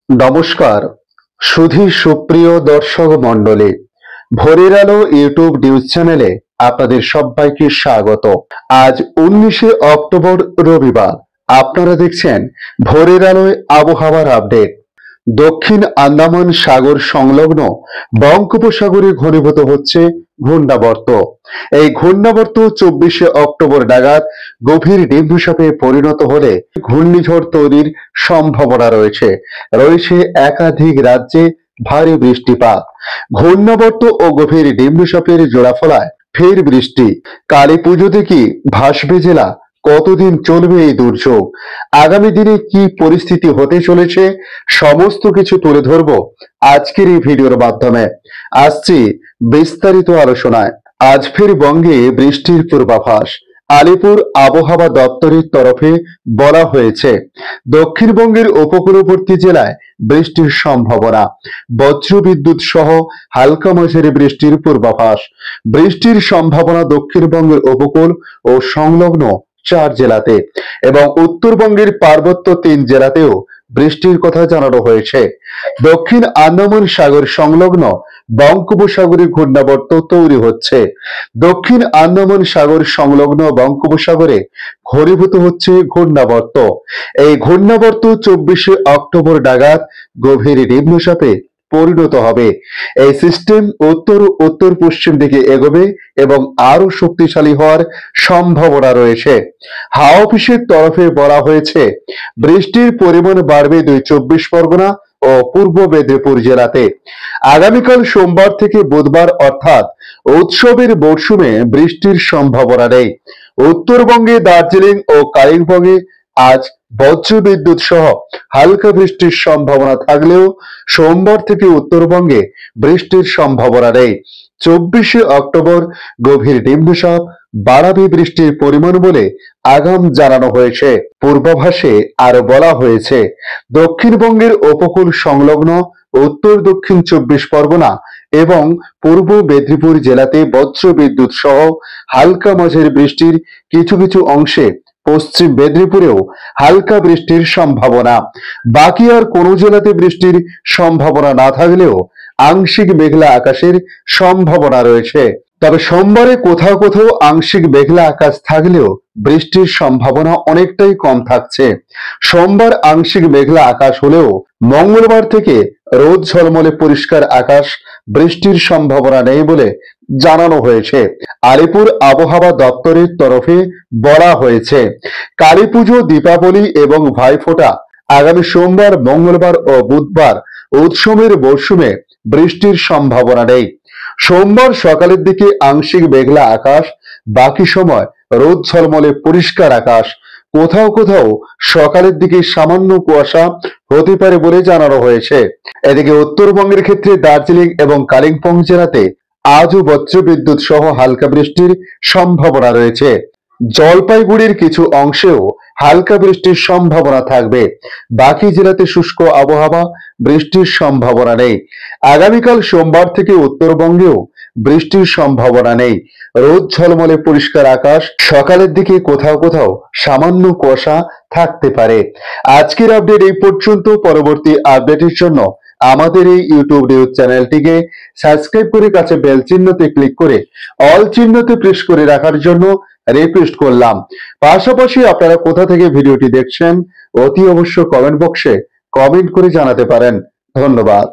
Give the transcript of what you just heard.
নমস্কার সুধী সুপ্রিয় দর্শক মণ্ডলী, ভোরের আলো ইউটিউব নিউজ চ্যানেলে আপনাদের সবাইকে স্বাগত। আজ 19শে অক্টোবর রবিবার। আপনারা দেখছেন ভোরের আলোয় আবহাওয়ার আপডেট। দক্ষিণ আন্দামান সাগর সংলগ্ন বঙ্গোপসাগরে ঘনীভূত হচ্ছে ঘূর্ণাবর্ত। এই ঘূর্ণাবর্ত 24শে অক্টোবর নাগাদ গভীর নিম্নচাপে পরিণত হলে ঘূর্ণিঝড় তৈরির সম্ভাবনা রয়েছে। একাধিক রাজ্যে ভারী বৃষ্টিপাত। ঘূর্ণাবর্ত ও গভীর নিম্নচাপের জোড়াফলায় ফের বৃষ্টি। কালী পুজোতে কি ভাসবে জেলা? কতদিন চলবে এই দুর্যোগ? আগামী দিনে কি পরিস্থিতি হতে চলেছে, সমস্ত কিছু তুলে ধরবো আজকের এই ভিডিওর মাধ্যমে। আসছি বিস্তারিত আলোচনায়। আজ ফের বঙ্গে বৃষ্টির পূর্বাভাস। আলিপুর আবহাওয়া দপ্তরের তরফে বলা হয়েছে, দক্ষিণবঙ্গের উপকূলবর্তী জেলায় বৃষ্টির সম্ভাবনা। বজ্রবিদ্যুৎ সহ হালকা মাঝারি বৃষ্টির পূর্বাভাস। বৃষ্টির সম্ভাবনা দক্ষিণবঙ্গের উপকূল ও সংলগ্ন 4 জেলাতে এবং উত্তরবঙ্গের পার্বত্য 3 জেলাতেও বৃষ্টির কথা জানানো হয়েছে। দক্ষিণ আন্দামান সাগর সংলগ্ন বঙ্গোপসাগরে ঘূর্ণাবর্ত তৈরি হচ্ছে। দক্ষিণ আন্দামান সাগর সংলগ্ন বঙ্গোপসাগরে ঘনীভূত হচ্ছে ঘূর্ণাবর্ত। এই ঘূর্ণাবর্ত 24শে অক্টোবর নাগাদ গভীর নিম্নচাপে পরিণত হবে। এই সিস্টেম উত্তর উত্তর পশ্চিম দিকে এগোবে এবং আরো শক্তিশালী হওয়ার সম্ভাবনা রয়েছে। হাওয়া অফিসের তরফে বলা হয়েছে, বৃষ্টির পরিমাণ বাড়বে 24 পরগনা ও পূর্ব মেদিনীপুর জেলাতে। আগামীকাল সোমবার থেকে বুধবার অর্থাৎ উৎসবের মরশুমে বৃষ্টির সম্ভাবনা নেই। উত্তরবঙ্গে দার্জিলিং ও কালিম্পংয়ে আজ বজ্রবিদ্যুৎ সহ হালকা বৃষ্টির সম্ভাবনা থাকলেও সোমবার থেকে উত্তরবঙ্গে বৃষ্টির সম্ভাবনা নেই। 24শে অক্টোবর গভীর নিম্নচাপ বাড়াবে বৃষ্টির পরিমাণ বলে আগাম জানানো হয়েছে। পূর্বাভাসে আরো বলা হয়েছে, দক্ষিণবঙ্গের উপকূল সংলগ্ন উত্তর দক্ষিণ 24 পরগনা এবং পূর্ব মেদিনীপুর জেলাতে বজ্রবিদ্যুৎ সহ হালকা মাঝারি বৃষ্টির কিছু কিছু অংশে, পশ্চিম মেদিনীপুরেও হালকা বৃষ্টির সম্ভাবনা। বাকি আর কোনো জেলাতে বৃষ্টির সম্ভাবনা না থাকলেও আংশিক মেঘলা আকাশের সম্ভাবনা রয়েছে। তবে সোমবারে কোথাও কোথাও আংশিক মেঘলা আকাশ থাকলেও বৃষ্টির সম্ভাবনা অনেকটাই কম থাকছে। সোমবার আংশিক মেঘলা আকাশ হলেও মঙ্গলবার থেকে রোদ ঝলমলে পরিষ্কার আকাশ, বৃষ্টির সম্ভাবনা নেই বলে জানানো হয়েছে। আলিপুর আবহাওয়া দপ্তরের তরফে বলা হয়েছে, কালীপুজো, দীপাবলি এবং ভাইফোঁটা আগামী সোমবার, মঙ্গলবার ও বুধবার উৎসবের মরশুমে বৃষ্টির সম্ভাবনা নেই। সোমবার সকালের দিকে আংশিক মেঘলা আকাশ, বাকি সময় রোদ ঝলমলে পরিষ্কার আকাশ। কোথাও কোথাও সকালের দিকে সামান্য কুয়াশা হতে পারে বলে জানানো হয়েছে। এদিকে উত্তরবঙ্গের ক্ষেত্রে দার্জিলিং এবং কালিম্পং জেলাতে আজও বজ্রবিদ্যুৎ সহ হালকা বৃষ্টির সম্ভাবনা রয়েছে। জলপাইগুড়ির কিছু অংশেও হালকা বৃষ্টির সম্ভাবনা থাকবে। বাকি জেলাতে শুষ্ক আবহাওয়া, বৃষ্টির সম্ভাবনা নেই। আগামীকাল সোমবার থেকে উত্তরবঙ্গেও বৃষ্টির সম্ভাবনা নেই। রোদ ঝলমলে পরিষ্কার আকাশ, সকালের দিকে কোথাও কোথাও সামান্য কুয়াশা থাকতে পারে। আজকের আপডেট এই পর্যন্ত। পরবর্তী আপডেটের জন্য আমাদের এই ইউটিউব নিউজ চ্যানেলটিকে সাবস্ক্রাইব করে কাছে বেল চিহ্নতে ক্লিক করে অল চিহ্নতে প্রেস করে রাখার জন্য রিকোয়েস্ট করলাম। পাশাপাশি আপনারা কোথা থেকে ভিডিওটি দেখছেন অতি অবশ্য কমেন্ট বক্সে কমেন্ট করে জানাতে পারেন। ধন্যবাদ।